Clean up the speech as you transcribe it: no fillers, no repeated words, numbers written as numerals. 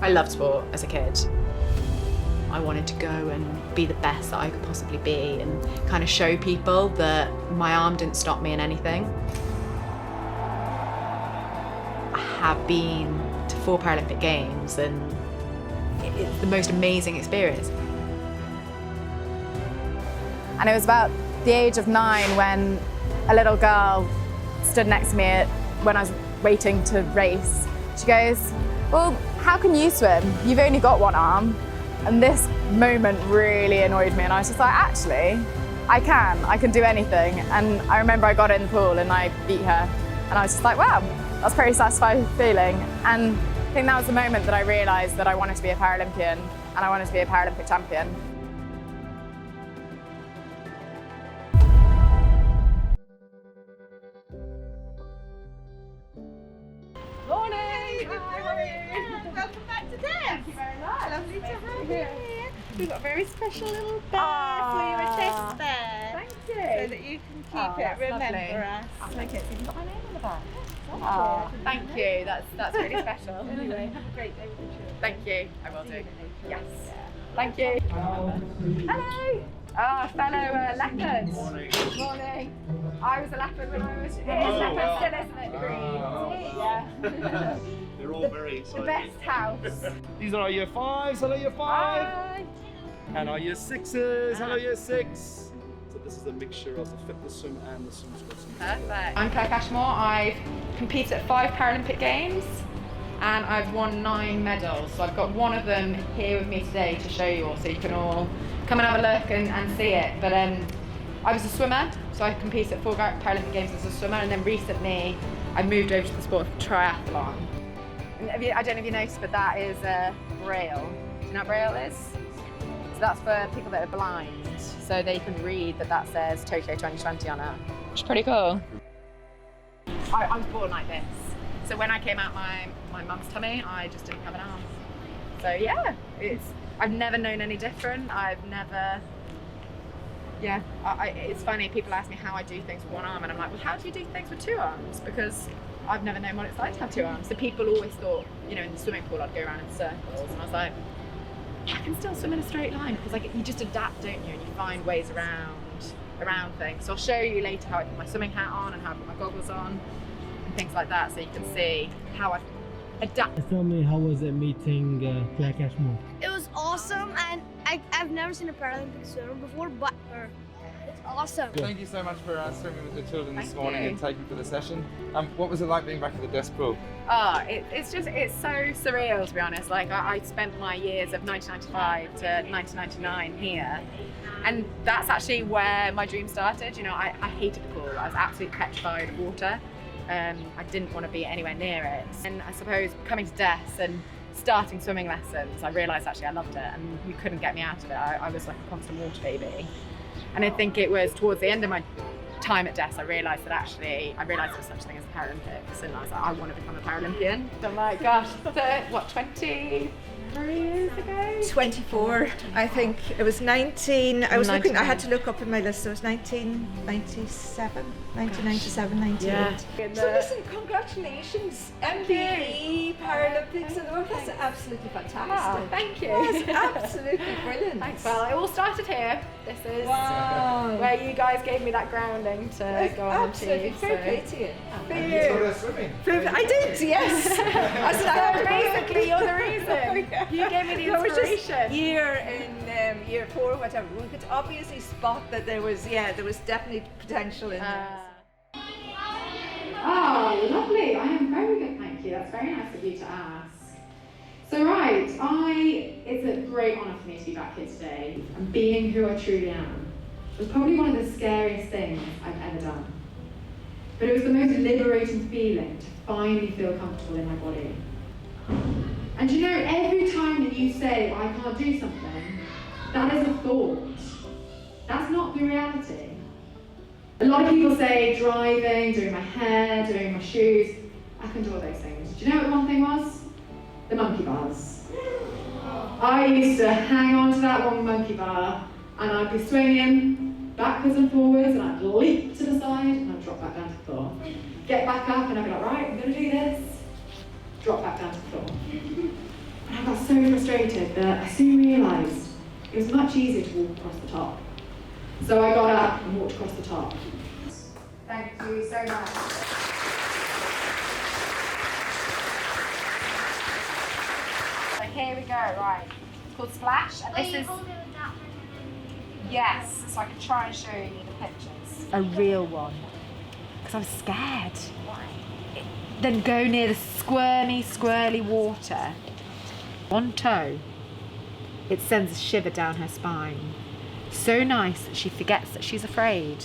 I loved sport as a kid. I wanted to go and be the best that I could possibly be and kind of show people that my arm didn't stop me in anything. I have been to 4 Paralympic Games and it's the most amazing experience. And it was about the age of 9 when a little girl stood next to me when I was waiting to race. She goes, "Well, how can you swim? You've only got one arm." And this moment really annoyed me, and I was just like, actually, I can do anything. And I remember I got in the pool and I beat her, and I was just like, wow, that's a pretty satisfying feeling. And I think that was the moment that I realised that I wanted to be a Paralympian, and I wanted to be a Paralympic champion. Welcome back to DESS. Thank you very much. Lovely to have you here. We've got a very special little bear for you, a test bear. Thank you. So that you can keep it, remember us. I'll make it. You've got my name on the back. Oh, thank you. That's really special. Anyway, have a great day with the children. Thank you. I will do. Yes. Thank you. Hello. Ah, fellow leopards. Morning. Good morning. I was a leopard when I was. It is leopard still, isn't it? Green. Yeah. They're all very excited. The best house. These are our year 5s. Hello, year 5. Bye. And our year 6s. Hello, year 6. So this is a mixture of the fitness swim and the swim squats. Perfect. I'm Cashmore. I've competed at 5 Paralympic Games and I've won 9 medals. So I've got one of them here with me today to show you all, so you can all come and have a look and see it. But I was a swimmer, so I competed at 4 Paralympic Games as a swimmer, and then recently I moved over to the sport of triathlon. And I don't know if you noticed, but that is Braille. Do you know what Braille is? So that's for people that are blind, so they can read that says Tokyo 2020 on it, which is pretty cool. I was born like this. So when I came out my mum's tummy, I just didn't have an arm. So yeah, I've never known any different. It's funny, people ask me how I do things with one arm, and I'm like, well, how do you do things with 2 arms? Because I've never known what it's like to have 2 arms. So people always thought, in the swimming pool I'd go around in circles, and I was like, I can still swim in a straight line, because you just adapt, don't you? And you find ways around things. So I'll show you later how I put my swimming hat on and how I put my goggles on and things like that, so you can see how I've adapted. Tell me, how was it meeting Claire Cashmore? It was awesome, and I've never seen a Paralympic swimmer before, but it's awesome. Thank you so much for swimming with the children this Thank morning you. and taking for the session. What was it like being back at the DESS pool? Oh, it's so surreal, to be honest. I spent my years of 1995 to 1999 here, and that's actually where my dream started. I hated the pool. I was absolutely petrified of water. I didn't want to be anywhere near it. And I suppose coming to DESS and starting swimming lessons, I realised actually I loved it, and you couldn't get me out of it. I was like a constant water baby. And I think it was towards the end of my time at DESS, I realised there was such a thing as the Paralympics, and I was like, I want to become a Paralympian. So I'm like, gosh, 23 years ago? 24, I think. It was 19, I was looking, I had to look up in my list, so it was 1997, 98. Yeah. So listen, congratulations, MBE, Paralympics, and all, that's absolutely fantastic. Oh, thank you. That's absolutely brilliant. Thanks. Well, it all started here. This is Wow. where you guys gave me that grounding to go on Absolutely, to. fair play to you. And you taught us swimming. I did, yes. I said, I have to Basically, you're the reason. You gave me the It was just inspiration. year 4, whatever. We could obviously spot that there was definitely potential in there. Oh, lovely. I am very good, thank you. That's very nice of you to ask. So right, it's a great honour for me to be back here today, and being who I truly am was probably one of the scariest things I've ever done. But it was the most liberating feeling to finally feel comfortable in my body. And every time that you say, I can't do something, that is a thought. That's not the reality. A lot of people say driving, doing my hair, doing my shoes. I can do all those things. Do you know what one thing was? The monkey bars. I used to hang on to that one monkey bar, and I'd be swinging backwards and forwards, and I'd leap to the side, and I'd drop back down to the floor. Get back up, and I'd be like, right, I'm going to do this. Drop back down to the floor. And I got so frustrated that I soon realised it was much easier to walk across the top. So I got up and walked across the top. Thank you so much. So here we go, right. It's called Splash, and this is... Yes, so I can try and show you the pictures. A real one. Because I was scared. Then go near the squirmy, squirrely water. One toe, it sends a shiver down her spine. So nice that she forgets that she's afraid.